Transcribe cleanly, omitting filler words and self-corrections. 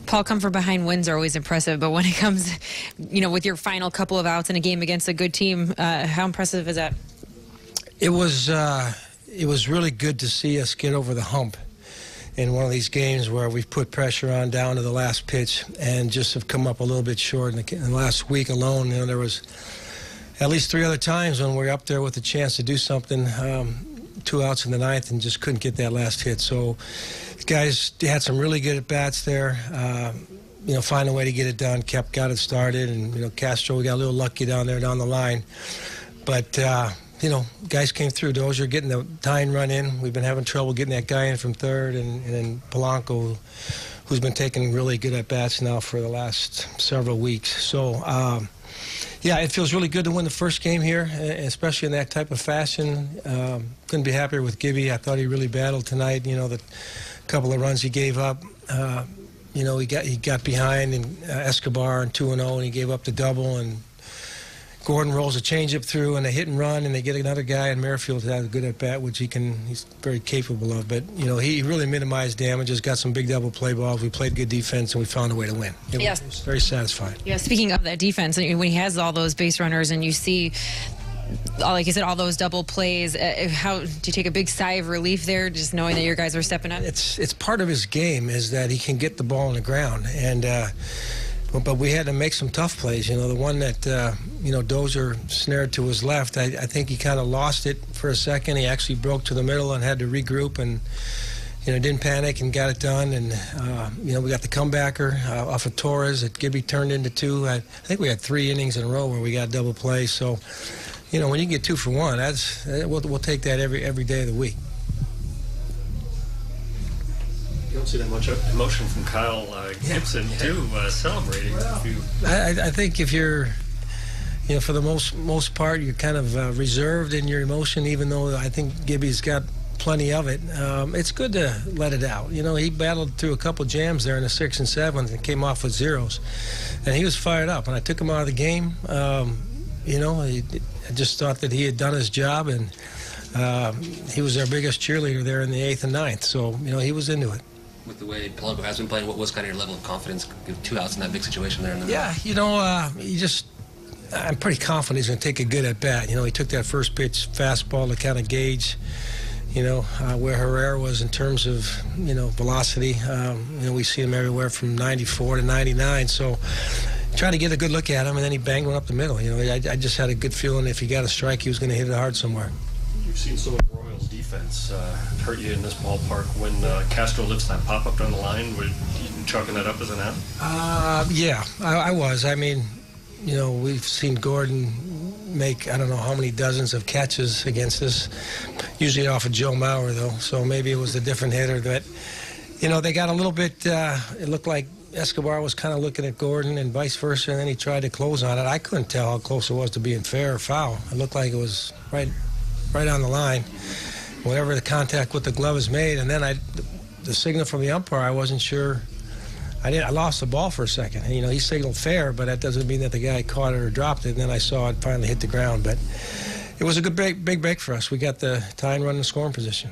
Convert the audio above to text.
Paul, come from behind wins are always impressive, but when it comes, with your final couple of outs in a game against a good team, how impressive is that? It was really good to see us get over the hump in one of these games where we've put pressure on down to the last pitch and just have come up a little bit short. In the last week alone, there was at least 3 other times when we were up there with a chance to do something, 2 outs in the 9th, and just couldn't get that last hit. So the guys had some really good at-bats there. Find a way to get it done, got it started, and, Castro, we got a little lucky down there down the line. But, guys came through. Dozier getting the tying run in. We've been having trouble getting that guy in from third, and then Polanco, who's been taking really good at-bats now for the last several weeks. So, it feels really good to win the first game here, especially in that type of fashion. Couldn't be happier with Gibby. I thought he really battled tonight. The couple of runs he gave up. He got behind and Escobar and 2-0, and he gave up the double. And Gordon rolls a changeup through and a hit and run, and they get another guy in Merrifield that has a good at bat, which he's very capable of. But he really minimized damages, got some big double play balls. We played good defense, and we found a way to win. It was very satisfying. Yeah. Speaking of that defense, when he has all those base runners, and you see, like you said, all those double plays, how do you take a big sigh of relief there, just knowing that your guys are stepping up? It's part of his game is that he can get the ball on the ground, and. But we had to make some tough plays. The one that, Dozier snared to his left, I think he kind of lost it for a second. He actually broke to the middle and had to regroup and, didn't panic and got it done. And, we got the comebacker off of Torres that Gibby turned into 2. I think we had 3 innings in a row where we got double play. So, when you get 2 for 1, we'll take that every day of the week. You don't see that much emotion from Kyle Gibson, too, celebrating. I think if you're, for the most part, you're kind of reserved in your emotion, even though I think Gibby's got plenty of it. It's good to let it out. He battled through a couple jams there in the 6th and 7th and came off with zeros. And he was fired up. And I took him out of the game. I just thought that he had done his job, and he was our biggest cheerleader there in the 8th and 9th. So, he was into it. With the way Polanco has been playing, what was kind of your level of confidence? 2 outs in that big situation there. I'm pretty confident he's going to take a good at bat. He took that first pitch fastball to kind of gauge, where Herrera was in terms of, velocity. We see him everywhere from 94 to 99. So try to get a good look at him, and then he banged one up the middle. I just had a good feeling if he got a strike, he was going to hit it hard somewhere. You've seen some of Royals' defense hurt you in this ballpark. When Castro lifts that pop-up down the line, were you chalking that up as an out? I was. I mean, we've seen Gordon make, I don't know how many dozens of catches against us, usually off of Joe Mauer, though, so maybe it was a different hitter. But, they got a little bit, it looked like Escobar was kind of looking at Gordon and vice versa, and then he tried to close on it. I couldn't tell how close it was to being fair or foul. It looked like it was right on the line, whatever the contact with the glove is made. And then the signal from the umpire, I wasn't sure. I lost the ball for a second. And, he signaled fair, but that doesn't mean that the guy caught it or dropped it. And then I saw it finally hit the ground. But it was a good big break for us. We got the tying run in scoring position.